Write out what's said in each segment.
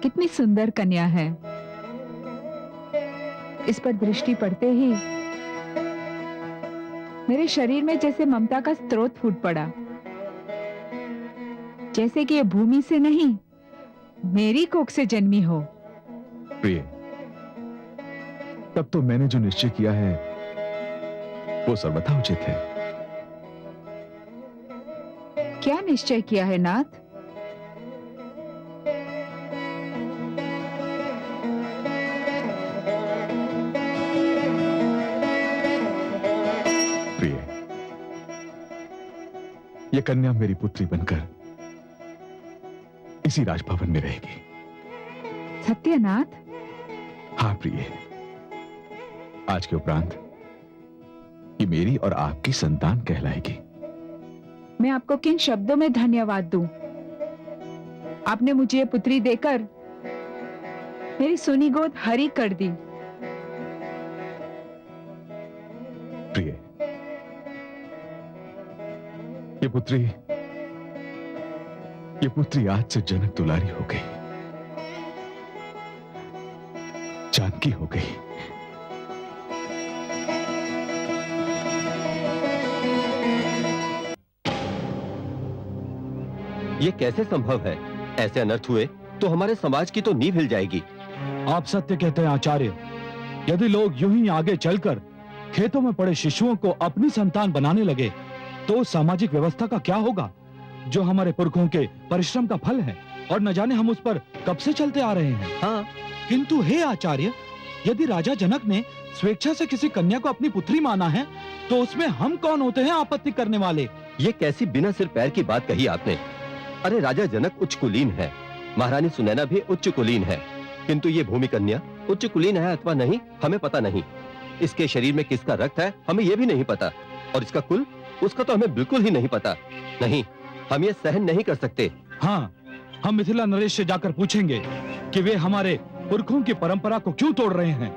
कितनी सुंदर कन्या है। इस पर दृष्टि पड़ते ही मेरे शरीर में जैसे ममता का स्रोत फूट पड़ा, जैसे कि ये भूमि से नहीं, मेरी कोख से जन्मी हो। प्रिय, तब तो मैंने जो निश्चय किया है वो सर्वथा उचित है। क्या निश्चय किया है नाथ? प्रिय, ये कन्या मेरी पुत्री बनकर इसी राजभवन में रहेगी। सत्यनाथ? हाँ प्रिय, आज के उपरांत ये मेरी और आपकी संतान कहलाएगी। मैं आपको किन शब्दों में धन्यवाद दूं? आपने मुझे ये पुत्री देकर मेरी सुनी गोद हरी कर दी। प्रिय, ये पुत्री आज से जनक दुलारी हो गई, जानकी हो गई। ये कैसे संभव है? ऐसे अनर्थ हुए तो हमारे समाज की तो नींव हिल जाएगी। आप सत्य कहते हैं आचार्य। यदि लोग यूं ही आगे चलकर खेतों में पड़े शिशुओं को अपनी संतान बनाने लगे तो सामाजिक व्यवस्था का क्या होगा, जो हमारे पुरखों के परिश्रम का फल है और न जाने हम उस पर कब से चलते आ रहे हैं। हाँ, किंतु हे आचार्य, यदि राजा जनक ने स्वेच्छा से किसी कन्या को अपनी पुत्री माना है तो उसमें हम कौन होते हैं आपत्ति करने वाले? ये कैसी बिना सिर पैर की बात कही आपने। अरे राजा जनक उच्च कुलीन है, महारानी सुनैना भी उच्च कुलीन है, किंतु ये भूमि कन्या उच्च कुलीन है अथवा नहीं हमें पता नहीं। इसके शरीर में किसका रक्त है हमें ये भी नहीं पता, और इसका कुल उसका तो हमें बिल्कुल ही नहीं पता। नहीं, हम ये सहन नहीं कर सकते। हाँ, हम मिथिला नरेश से जाकर पूछेंगे कि वे हमारे पुरखों की परंपरा को क्यों तोड़ रहे हैं।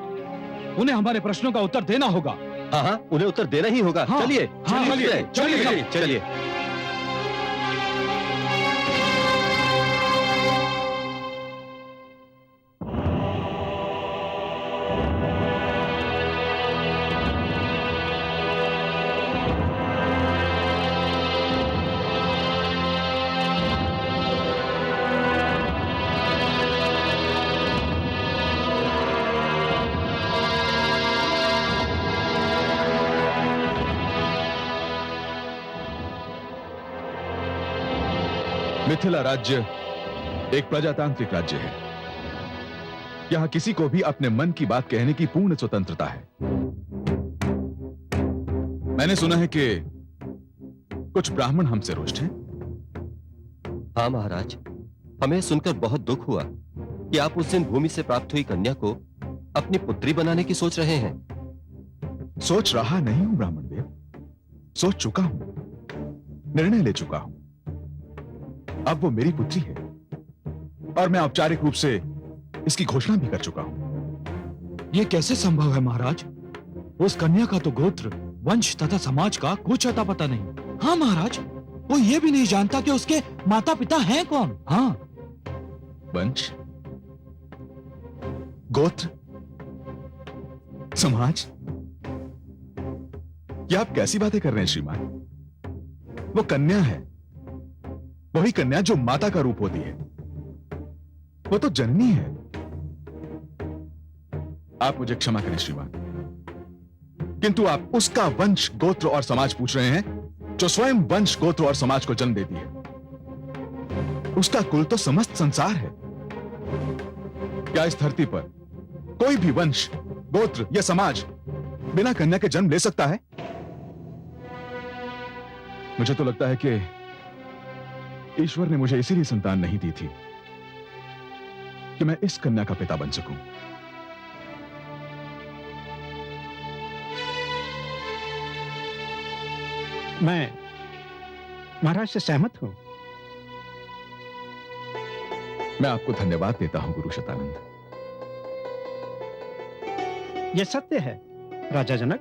उन्हें हमारे प्रश्नों का उत्तर देना होगा। हाँ हाँ, उन्हें उत्तर देना ही होगा। हाँ, चलिए हाँ, चलिए चलिए, चलिए चलिए। मिथिला राज्य एक प्रजातांत्रिक राज्य है। यहां किसी को भी अपने मन की बात कहने की पूर्ण स्वतंत्रता है। मैंने सुना है कि कुछ ब्राह्मण हमसे रुष्ट हैं। हाँ महाराज, हमें सुनकर बहुत दुख हुआ कि आप उस दिन भूमि से प्राप्त हुई कन्या को अपनी पुत्री बनाने की सोच रहे हैं। सोच रहा नहीं हूं ब्राह्मण देव, सोच चुका हूं, निर्णय ले चुका हूं। अब वो मेरी पुत्री है और मैं औपचारिक रूप से इसकी घोषणा भी कर चुका हूं। ये कैसे संभव है महाराज? उस कन्या का तो गोत्र, वंश तथा समाज का कुछ अता पता नहीं। हाँ महाराज, वो ये भी नहीं जानता कि उसके माता पिता हैं कौन। हाँ, वंश, गोत्र, समाज, क्या आप कैसी बातें कर रहे हैं श्रीमान? वो कन्या है, वही कन्या जो माता का रूप होती है। वो तो जननी है। आप मुझे क्षमा करें श्रीमान, किंतु आप उसका वंश, गोत्र और समाज पूछ रहे हैं जो स्वयं वंश, गोत्र और समाज को जन्म देती है। उसका कुल तो समस्त संसार है। क्या इस धरती पर कोई भी वंश, गोत्र या समाज बिना कन्या के जन्म ले सकता है? मुझे तो लगता है कि ईश्वर ने मुझे इसीलिए संतान नहीं दी थी कि मैं इस कन्या का पिता बन सकूं। मैं महाराज से सहमत हूं। मैं आपको धन्यवाद देता हूं गुरु शतानंद। यह सत्य है राजा जनक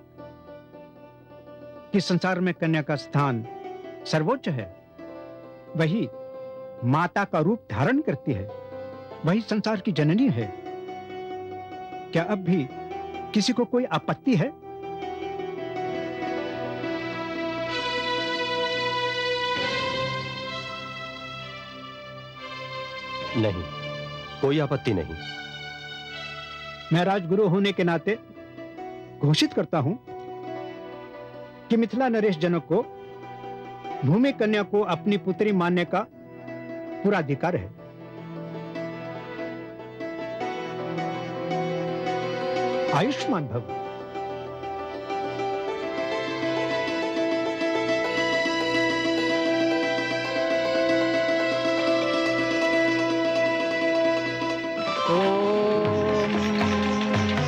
कि संसार में कन्या का स्थान सर्वोच्च है। वही माता का रूप धारण करती है। वही संसार की जननी है। क्या अब भी किसी को कोई आपत्ति है? नहीं, कोई आपत्ति नहीं। मैं राजगुरु होने के नाते घोषित करता हूं कि मिथिला नरेश जनक को भूमि कन्या को अपनी पुत्री मानने का पूरा अधिकार है। आयुष्मान भव। ॐ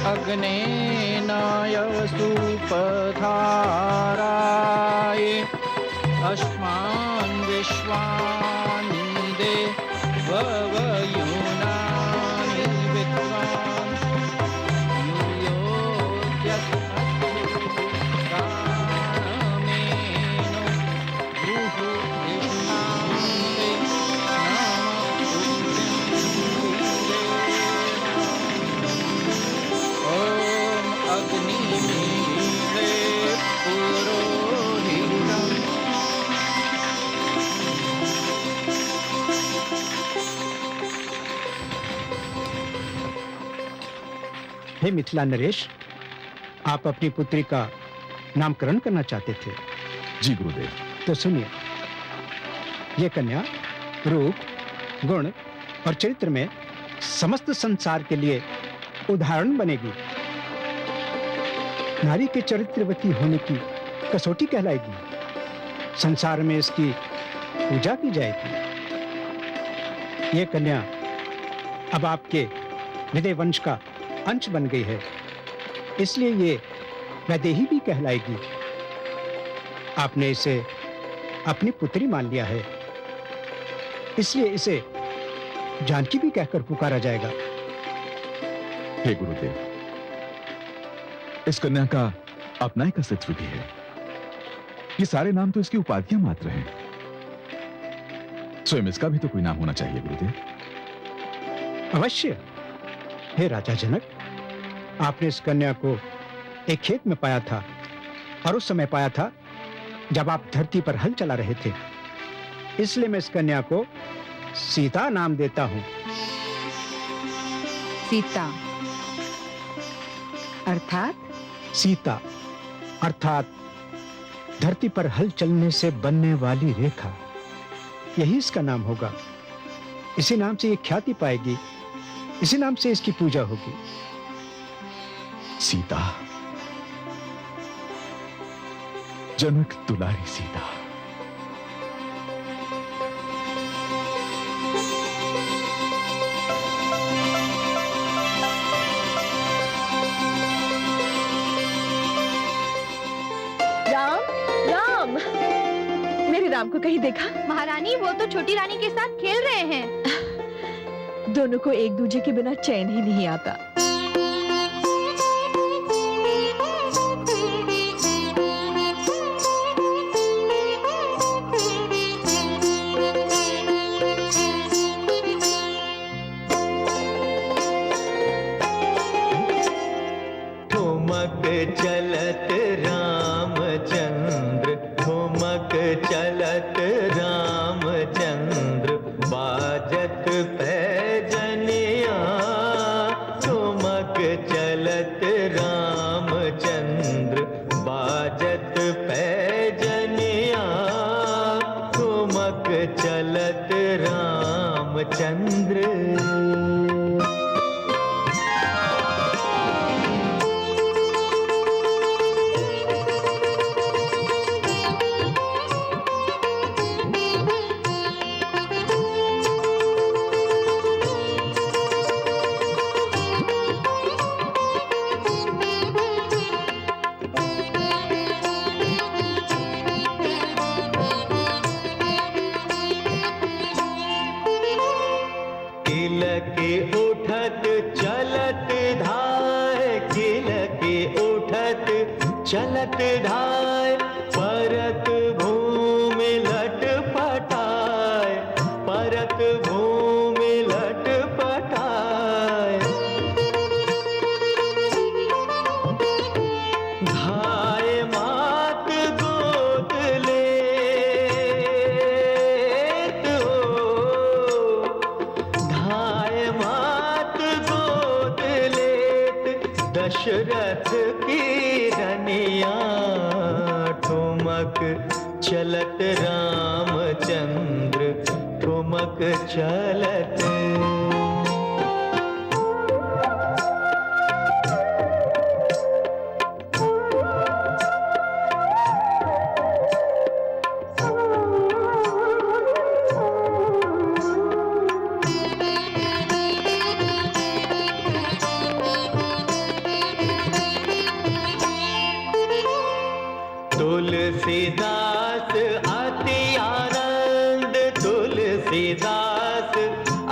अग्नेनाय सुपधाराय अस्मान् विश्वानि देवयूनानि विद्वान् यूयोऽद्यस्तु गामेनो भूः इष्णान्ते ॐ अग्निमीळे पुरोहितम् हे मिथिला नरेश, आप अपनी पुत्री का नामकरण करना चाहते थे। जी गुरुदेव। तो सुनिए, ये कन्या रूप, गुण और चरित्र में समस्त संसार के लिए उदाहरण बनेगी। नारी के चरित्रवती होने की कसौटी कहलाएगी। संसार में इसकी पूजा की जाएगी। ये कन्या अब आपके विदय वंश का अंश बन गई है, इसलिए ये वैदेही भी कहलाएगी। आपने इसे अपनी पुत्री मान लिया है, इसलिए इसे जानकी भी कहकर पुकारा जाएगा। हे गुरुदेव, इस कन्या का अपना एक अस्तित्व भी है। ये सारे नाम तो इसकी उपाधियां मात्र हैं। स्वयं इसका भी तो कोई नाम होना चाहिए गुरुदेव। अवश्य। हे राजा जनक, आपने इस कन्या को एक खेत में पाया था, और उस समय पाया था जब आप धरती पर हल चला रहे थे। इसलिए मैं इस कन्या को सीता नाम देता हूं। सीता अर्थात? सीता अर्थात धरती पर हल चलने से बनने वाली रेखा, यही इसका नाम होगा। इसी नाम से ये ख्याति पाएगी, इसी नाम से इसकी पूजा होगी। सीता, जनक दुलारी सीता। राम, राम, मेरे राम को कहीं देखा? महारानी, वो तो छोटी रानी के साथ खेल रहे हैं। दोनों को एक दूजे के बिना चैन ही नहीं आता। ठुमक चलत रामचंद्र, ठुमक चलत रामचंद्र, बाजत पैजनिया। ठुमक चलत रामचंद्र, बाजत पैजनिया। ठुमक चलत रामचंद्र। किलके उठत चलत धाय, किलके उठत चलत धाय, परत भूमि लट पटाय, परत भूमि लट पटाय। दशरथ की रनिया ठुमक चलत रामचंद्र ठुमक चलत। तुलसीदास अति आनंद, तुलसीदास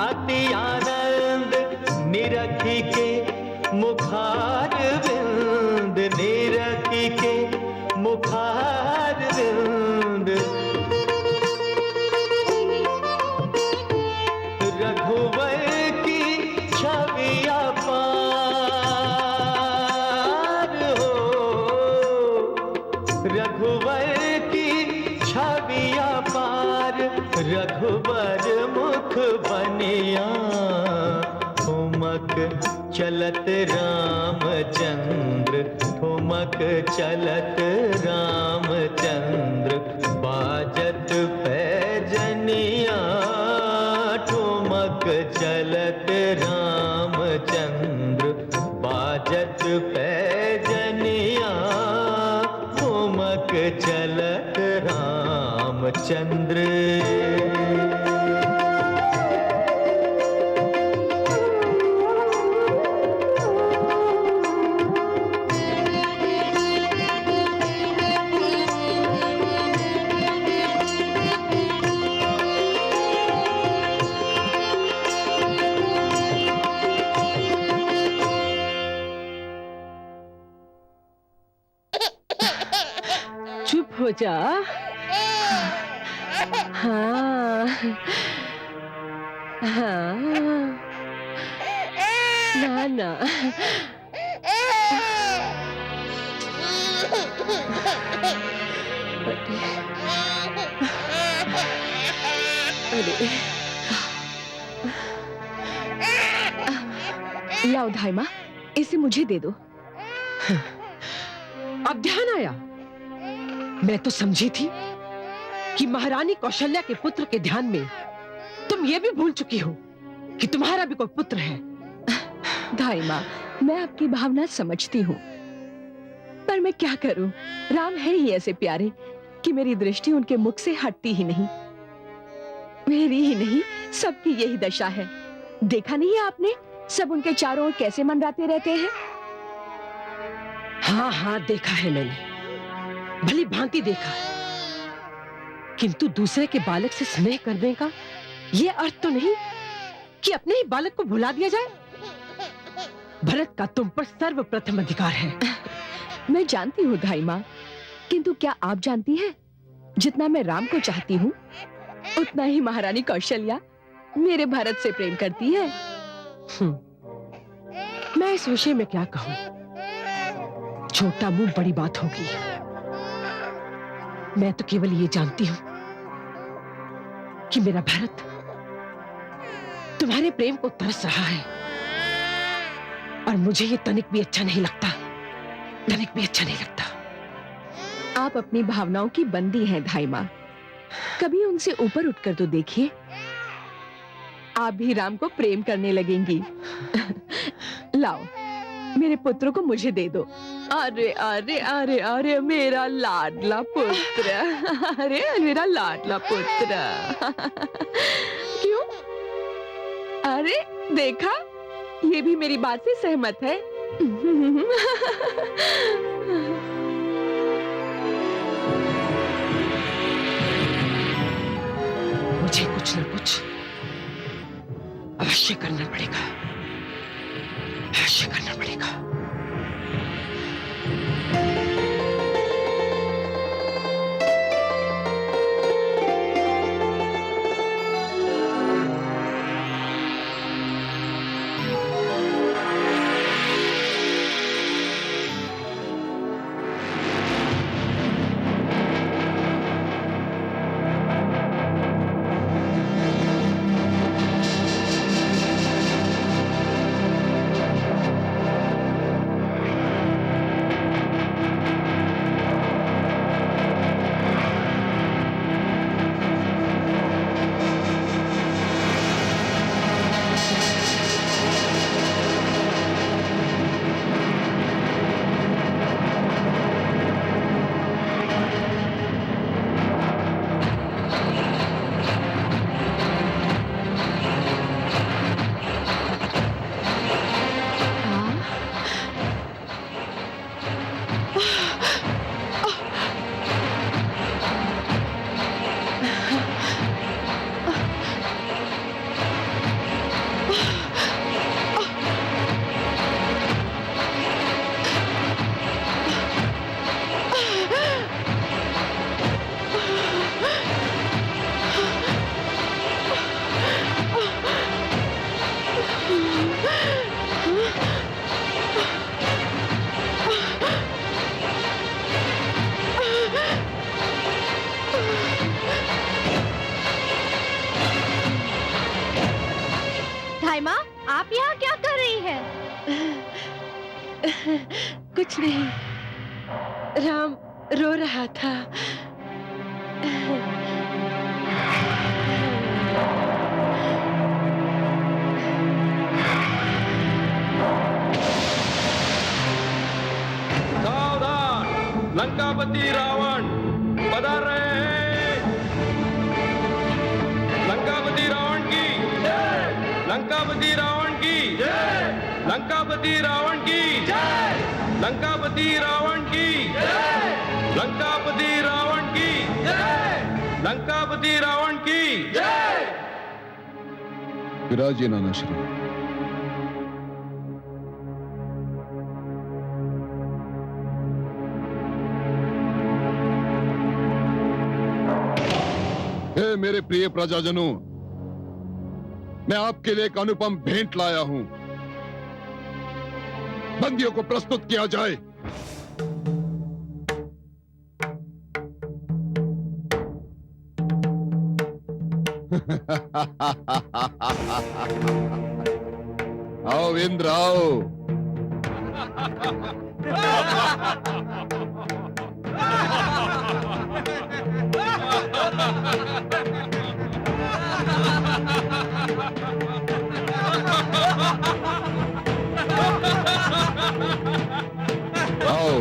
अति आनंद, निरखी के मुखार विंद, निरखी के मुखार विंद। रघुवर की छवि अपार हो, रघुवर की छवि अपार, रघुवर मुख बनिया ठुमक चलत रामचंद्र ठुमक चलत रामचंद्र। बाजत पैजनिया ठुमक चलत रामचंद्र, बाजत पैजनिया ठुमक चलत रामचंद्र। चुप हो जा। हाँ हाँ, ना ना, अरे लाओ धाइमा, इसे मुझे दे दो। अब ध्यान आया। मैं तो समझी थी कि महारानी कौशल्या के पुत्र के ध्यान में तुम ये भी भूल चुकी हो कि तुम्हारा भी कोई पुत्र है। धाइमा, मैं आपकी भावना समझती हूँ, पर मैं क्या करूं? राम है ही ऐसे प्यारे कि मेरी दृष्टि उनके मुख से हटती ही नहीं। मेरी ही नहीं, सबकी यही दशा है। देखा नहीं है आपने, सब उनके चारों ओर कैसे मंडराते रहते हैं। हाँ हाँ, देखा है मैंने, भली भांति देखा है। किंतु दूसरे के बालक से स्नेह करने का ये अर्थ तो नहीं कि अपने ही बालक को भुला दिया जाए। भरत का तुम पर सर्वप्रथम अधिकार है। मैं जानती हूँ धाइमा, किंतु क्या आप जानती हैं, जितना मैं राम को चाहती हूँ उतना ही महारानी कौशल्या मेरे भरत से प्रेम करती है। मैं इस विषय में क्या कहूँ, छोटा मुंह बड़ी बात होगी। मैं तो केवल ये जानती हूँ कि मेरा भरत तुम्हारे प्रेम को तरस रहा है, और मुझे ये तनिक भी अच्छा नहीं लगता, तनिक भी अच्छा नहीं लगता। आप अपनी भावनाओं की बंदी हैं धाइमा, कभी उनसे ऊपर उठकर तो देखिए, आप भी राम को प्रेम करने लगेंगी। लाओ, मेरे पुत्र को मुझे दे दो। अरे अरे अरे अरे, मेरा लाडला पुत्र, अरे मेरा लाडला पुत्र। क्यों? अरे देखा, ये भी मेरी बात से सहमत है। मुझे कुछ न कुछ अवश्य करना पड़ेगा, अवश्य करना पड़ेगा। कुछ नहीं, राम रो रहा था। सावधान, लंकापति रावण पधार रहे हैं। लंकापति रावण की जय, लंकापति रावण की जय, लंकापति रावण की जय, लंकापति रावण की जय, लंकापति रावण की जय, लंकापति रावण की जय। विराजिए नाना श्री। हे मेरे प्रिय प्रजाजनों, मैं आपके लिए एक अनुपम भेंट लाया हूं। बंदियों को प्रस्तुत किया जाए। आओ इंद्र आओ। आओ।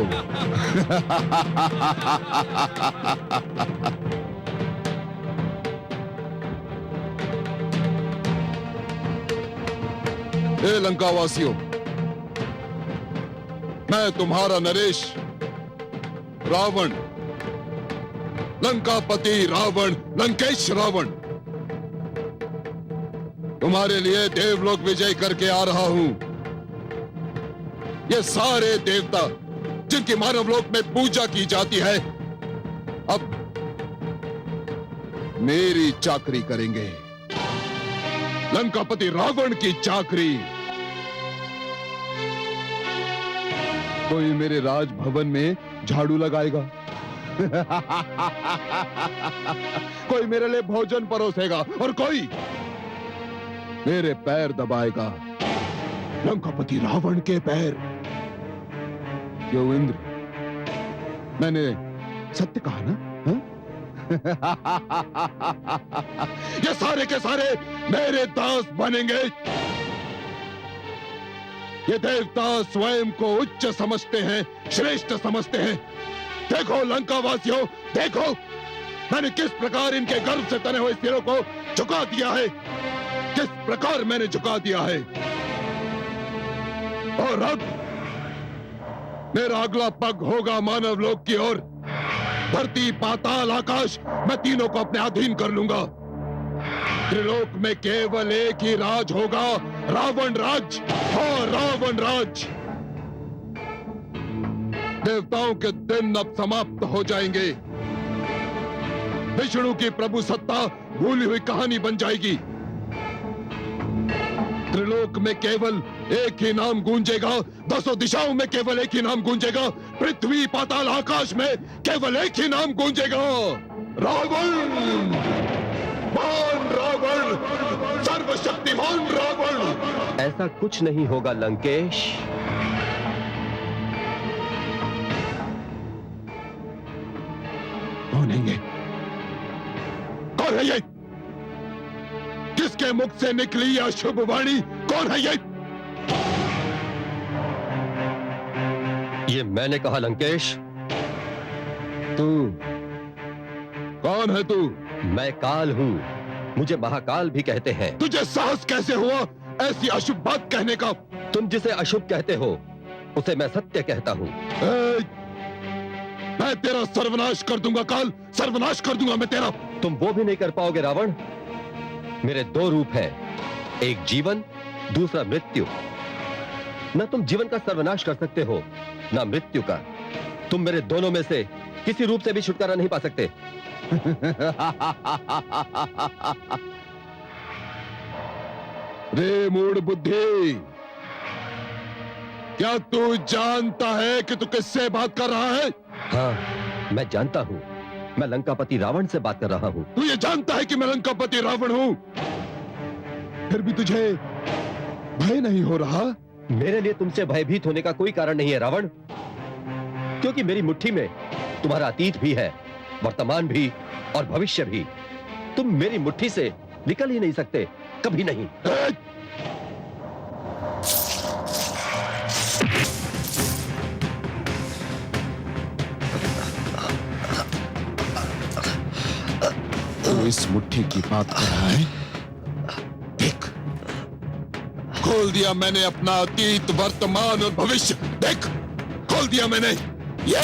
ए लंकावासियों, मैं तुम्हारा नरेश रावण, लंकापति रावण, लंकेश रावण, तुम्हारे लिए देवलोक विजय करके आ रहा हूं। ये सारे देवता जिनकी मानवलोक में पूजा की जाती है, अब मेरी चाकरी करेंगे, लंकापति रावण की चाकरी। कोई मेरे राजभवन में झाड़ू लगाएगा, कोई मेरे लिए भोजन परोसेगा और कोई मेरे पैर दबाएगा, लंकापति रावण के पैर। क्यों इंद्र, मैंने सत्य कहा ना? हा? ये सारे के सारे मेरे दास बनेंगे। ये देवता स्वयं को उच्च समझते हैं, श्रेष्ठ समझते हैं। देखो लंकावासियों, देखो मैंने किस प्रकार इनके गर्भ से तने हुए सिरों को झुका दिया है, किस प्रकार मैंने झुका दिया है। और अब मेरा अगला पग होगा मानव लोक की ओर। धरती, पाताल, आकाश, मैं तीनों को अपने अधीन कर लूंगा। त्रिलोक में केवल एक ही राज होगा, रावण राज। हाँ, रावण राज। देवताओं के दिन अब समाप्त हो जाएंगे। विष्णु की प्रभु सत्ता भूली हुई कहानी बन जाएगी। त्रिलोक में केवल एक ही नाम गूंजेगा, दसों दिशाओं में केवल एक ही नाम गूंजेगा, पृथ्वी, पाताल, आकाश में केवल एक ही नाम गूंजेगा, रावण। महान रावण, सर्वशक्तिमान रावण। ऐसा कुछ नहीं होगा लंकेश। कौन है ये? कौन है ये? किसके मुख से निकली यह शुभ वाणी? कौन है ये? ये मैंने कहा लंकेश। तू कौन है? तू? मैं काल हूँ, मुझे महाकाल भी कहते हैं। तुझे साहस कैसे हुआ ऐसी अशुभ बात कहने का? तुम जिसे अशुभ कहते हो उसे मैं सत्य कहता हूँ। मैं तेरा सर्वनाश कर दूंगा काल, सर्वनाश कर दूंगा मैं तेरा। तुम वो भी नहीं कर पाओगे रावण। मेरे दो रूप हैं, एक जीवन, दूसरा मृत्यु। न तुम जीवन का सर्वनाश कर सकते हो, न मृत्यु का। तुम मेरे दोनों में से किसी रूप से भी छुटकारा नहीं पा सकते। रे मूढ़ बुद्धि, क्या तू जानता है कि तू किससे बात कर रहा है? हाँ, मैं जानता हूँ। मैं लंकापति रावण से बात कर रहा हूँ। तू ये जानता है कि मैं लंकापति रावण हूँ, फिर भी तुझे भय नहीं हो रहा? मेरे लिए तुमसे भयभीत होने का कोई कारण नहीं है रावण, क्योंकि मेरी मुट्ठी में तुम्हारा अतीत भी है, वर्तमान भी और भविष्य भी। तुम मेरी मुट्ठी से निकल ही नहीं सकते, कभी नहीं। तू इस मुट्ठी की बात कर रहा है? देख, खोल दिया मैंने अपना अतीत, वर्तमान और भविष्य। देख, खोल दिया मैंने। ये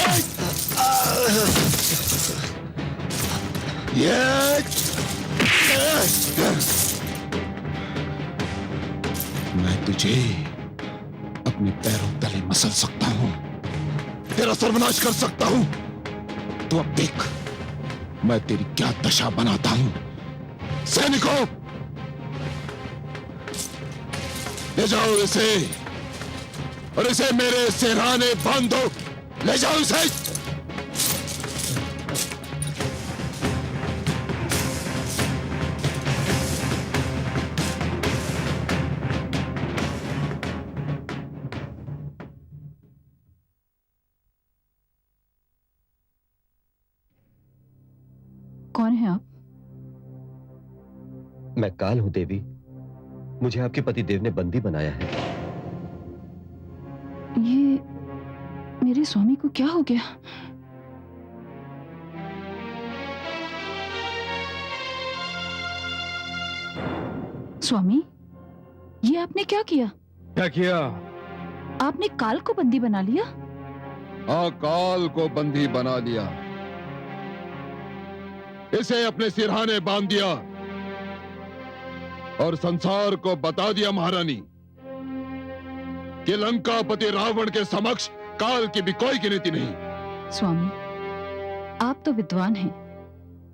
मैं तुझे अपने पैरों तले मसल सकता हूं, तेरा सर्वनाश कर सकता हूं। तो अब देख मैं तेरी क्या दशा बनाता हूं। सैनिकों, ले जाओ इसे और इसे मेरे सिरहाने बांधो। ले जाओ इसे। कौन है आप? मैं काल हूं देवी, मुझे आपके पतिदेव ने बंदी बनाया है। ये मेरे स्वामी को क्या हो गया? स्वामी, ये आपने क्या किया? क्या किया? आपने काल को बंदी बना लिया? हाँ, काल को बंदी बना लिया, इसे अपने सिरहाने बांध दिया और संसार को बता दिया महारानी कि लंकापति रावण के समक्ष काल की भी कोई गिनती नहीं। स्वामी, आप तो विद्वान हैं,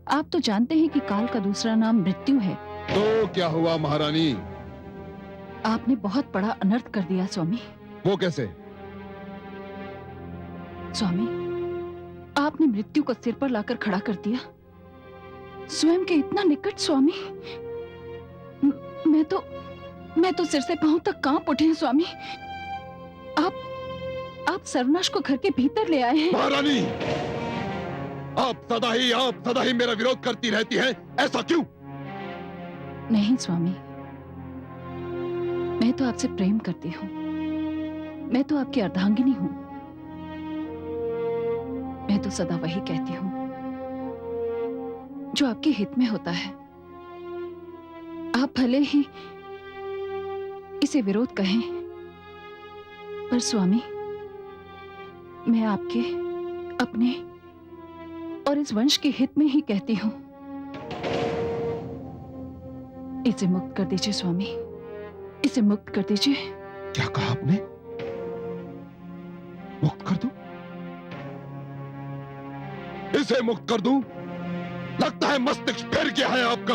आप तो जानते हैं कि काल का दूसरा नाम मृत्यु है। तो क्या हुआ महारानी? आपने बहुत बड़ा अनर्थ कर दिया स्वामी। वो कैसे? स्वामी, आपने मृत्यु को सिर पर लाकर खड़ा कर दिया, स्वयं के इतना निकट। स्वामी, मैं तो सिर से पांव तक कांप उठे हैं स्वामी। आप सर्वनाश को घर के भीतर ले आए हैं। महारानी, आप सदा ही मेरा विरोध करती रहती हैं, ऐसा क्यों? नहीं स्वामी, मैं तो आपसे प्रेम करती हूँ, मैं तो आपकी अर्धांगिनी हूँ। मैं तो सदा वही कहती हूँ जो आपके हित में होता है। आप भले ही इसे विरोध कहें, पर स्वामी, मैं आपके, अपने और इस वंश के हित में ही कहती हूं। इसे मुक्त कर दीजिए स्वामी, इसे मुक्त कर दीजिए। क्या कहा आपने? मुक्त कर दूं? इसे मुक्त कर दूं? लगता है मस्तिष्क फिर गया है आपका।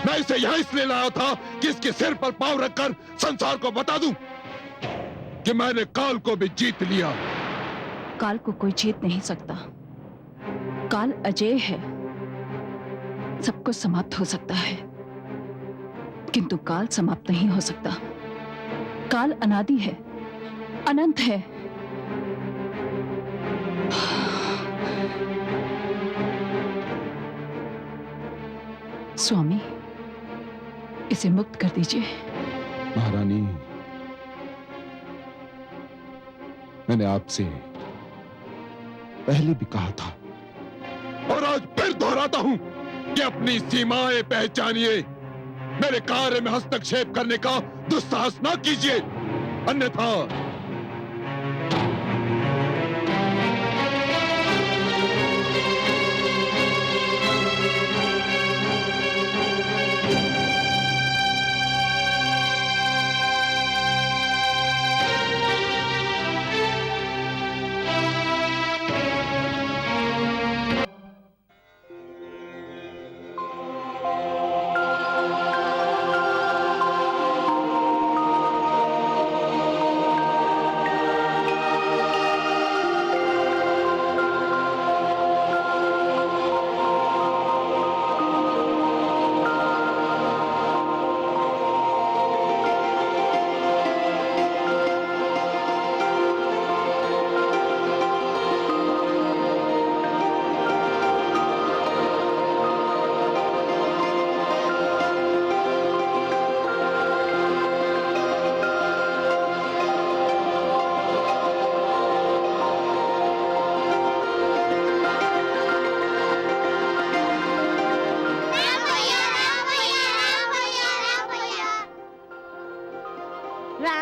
मैं इसे यहां इसलिए लाया था कि इसके सिर पर पांव रखकर संसार को बता दूं कि मैंने काल को भी जीत लिया। काल को कोई जीत नहीं सकता, काल अजेय है, सब कुछ समाप्त हो सकता है, किंतु काल समाप्त नहीं हो सकता। काल अनादि है, अनंत है। स्वामी, इसे मुक्त कर दीजिए। महारानी, मैंने आपसे पहले भी कहा था और आज फिर दोहराता हूं कि अपनी सीमाएं पहचानिए। मेरे कार्य में हस्तक्षेप करने का दुस्साहस ना कीजिए, अन्यथा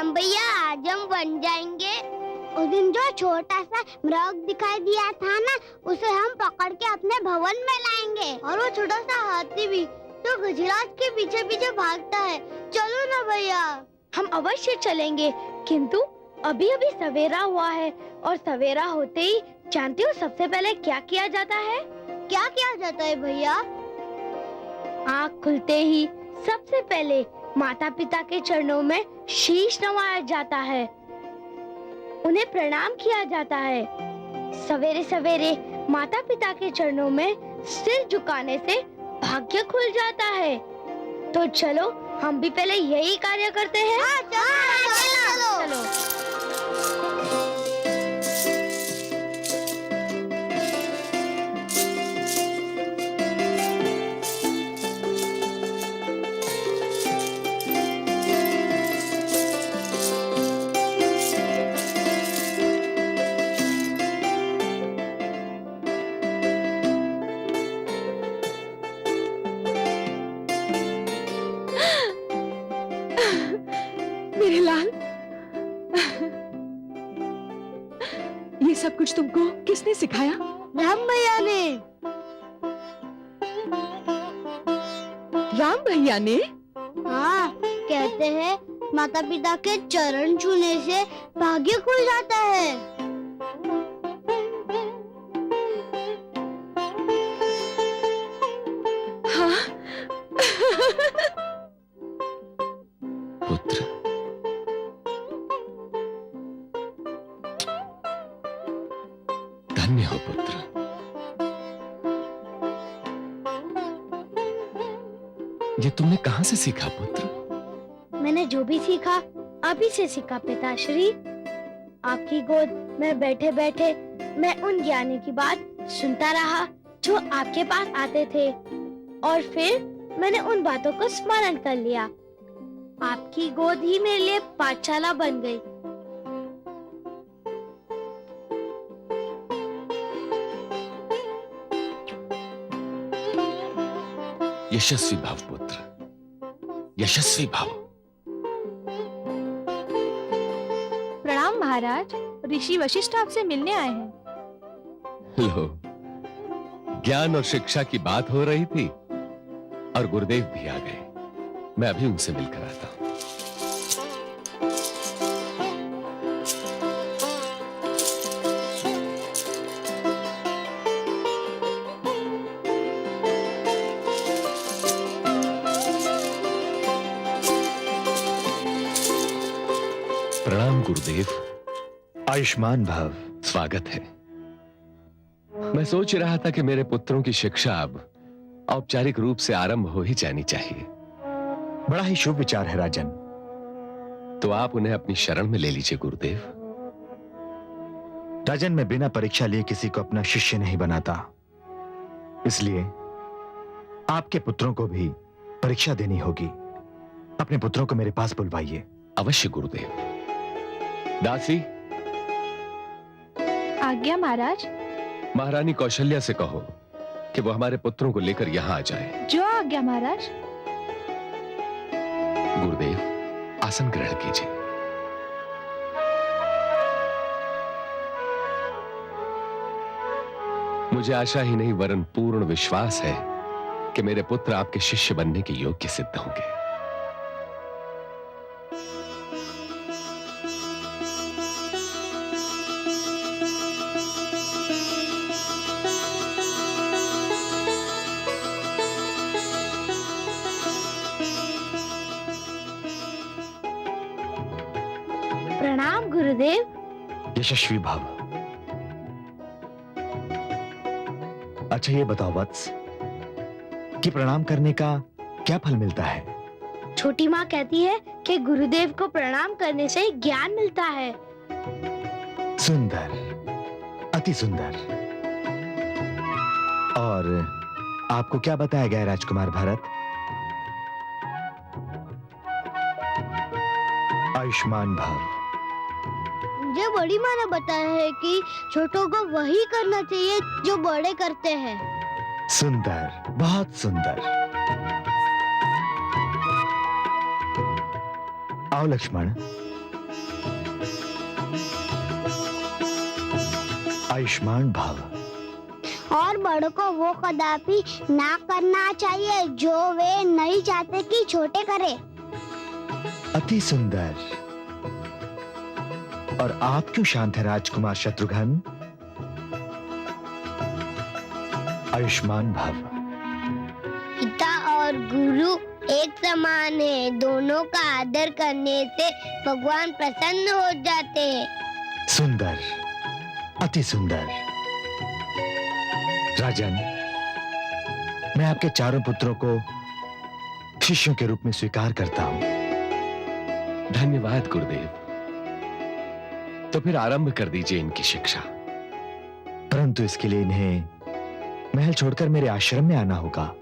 राम भैया आज हम बन जाएंगे। उस दिन जो छोटा सा मृग दिखाई दिया था ना, उसे हम पकड़ के अपने भवन में लाएंगे। और वो छोटा सा हाथी भी तो गजराज के पीछे पीछे भागता है। चलो ना भैया। हम अवश्य चलेंगे, किंतु अभी अभी सवेरा हुआ है और सवेरा होते ही जानते हो सबसे पहले क्या किया जाता है? क्या किया जाता है भैया? आँख खुलते ही सबसे पहले माता पिता के चरणों में शीश नवाया जाता है, उन्हें प्रणाम किया जाता है। सवेरे सवेरे माता पिता के चरणों में सिर झुकाने से भाग्य खुल जाता है। तो चलो हम भी पहले यही कार्य करते हैं। चलो। मेरे लाल, ये सब कुछ तुमको किसने सिखाया? राम भैया ने। राम भैया ने? हाँ, कहते हैं माता पिता के चरण छूने से भाग्य खुल जाता है। हाँ। पुत्र, धन्य हो पुत्र। ये तुमने कहां से सीखा पुत्र? मैंने जो भी सीखा अभी से सीखा पिताश्री। आपकी गोद में बैठे बैठे मैं उन ज्ञानी की बात सुनता रहा जो आपके पास आते थे, और फिर मैंने उन बातों को स्मरण कर लिया। आपकी गोद ही मेरे लिए पाठशाला बन गई। यशस्वी भव पुत्र, यशस्वी भव। प्रणाम महाराज, ऋषि वशिष्ठ आपसे मिलने आए हैं। लो, ज्ञान और शिक्षा की बात हो रही थी और गुरुदेव भी आ गए। मैं अभी उनसे मिलकर आता हूं। प्रणाम गुरुदेव। आयुष्मान भव। स्वागत है। मैं सोच रहा था कि मेरे पुत्रों की शिक्षा अब औपचारिक रूप से आरंभ हो ही जानी चाहिए। बड़ा ही शुभ विचार है राजन। तो आप उन्हें अपनी शरण में ले लीजिए गुरुदेव। राजन, मैं बिना परीक्षा लिए किसी को अपना शिष्य नहीं बनाता, इसलिए आपके पुत्रों को भी परीक्षा देनी होगी। अपने पुत्रों को मेरे पास बुलवाइए। अवश्य गुरुदेव। दासी, आज्ञा महाराज। महारानी कौशल्या से कहो कि वो हमारे पुत्रों को लेकर यहां आ जाए। जो आज्ञा महाराज। गुरुदेव, आसन ग्रहण कीजिए। मुझे आशा ही नहीं वरन पूर्ण विश्वास है कि मेरे पुत्र आपके शिष्य बनने के योग्य सिद्ध होंगे। प्रणाम गुरुदेव। यशस्वी भव। अच्छा ये बताओ वत्स कि प्रणाम करने का क्या फल मिलता है? छोटी माँ कहती है कि गुरुदेव को प्रणाम करने से ज्ञान मिलता है। सुंदर, अति सुंदर। और आपको क्या बताया गया राजकुमार भरत? आयुष्मान भव। मुझे बड़ी माँ ने बताया है कि छोटों को वही करना चाहिए जो बड़े करते हैं। सुंदर, बहुत सुंदर। आओ लक्ष्मण, आयुष्मान भव। और बड़ों को वो कदापि ना करना चाहिए जो वे नहीं चाहते कि छोटे करे। अति सुंदर। और आप क्यों शांत है राजकुमार शत्रुघ्न? आयुष्मान भव। पिता और गुरु एक समान है, दोनों का आदर करने से भगवान प्रसन्न हो जाते हैं। सुंदर, अति सुंदर। राजन, मैं आपके चारों पुत्रों को शिष्यों के रूप में स्वीकार करता हूं। धन्यवाद गुरुदेव। तो फिर आरंभ कर दीजिए इनकी शिक्षा। परंतु इसके लिए इन्हें महल छोड़कर मेरे आश्रम में आना होगा।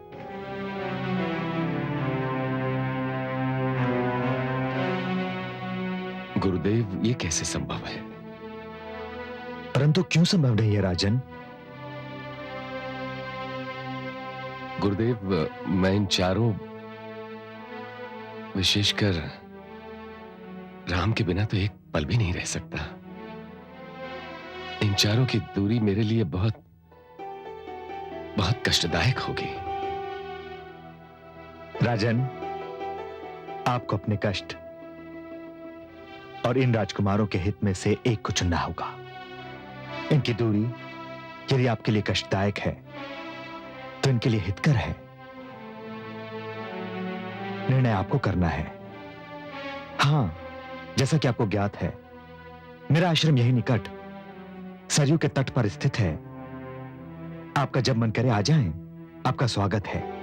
गुरुदेव, ये कैसे संभव है? परंतु क्यों संभव नहीं है राजन? गुरुदेव, मैं इन चारों, विशेषकर राम के बिना तो एक पल भी नहीं रह सकता। इन चारों की दूरी मेरे लिए बहुत बहुत कष्टदायक होगी। राजन, आपको अपने कष्ट और इन राजकुमारों के हित में से एक को चुनना होगा। इनकी दूरी यदि आपके लिए कष्टदायक है तो इनके लिए हितकर है। निर्णय आपको करना है। हां, जैसा कि आपको ज्ञात है, मेरा आश्रम यही निकट सरयू के तट पर स्थित है। आपका जब मन करे आ जाएं, आपका स्वागत है।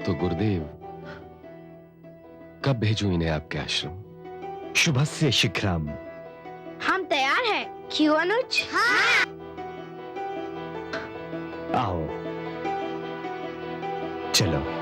तो गुरुदेव, कब भेजूं इन्हें आपके आश्रम? शुभस्य शीघ्रम। हम तैयार हैं। क्यों अनुज? हाँ। आओ, चलो।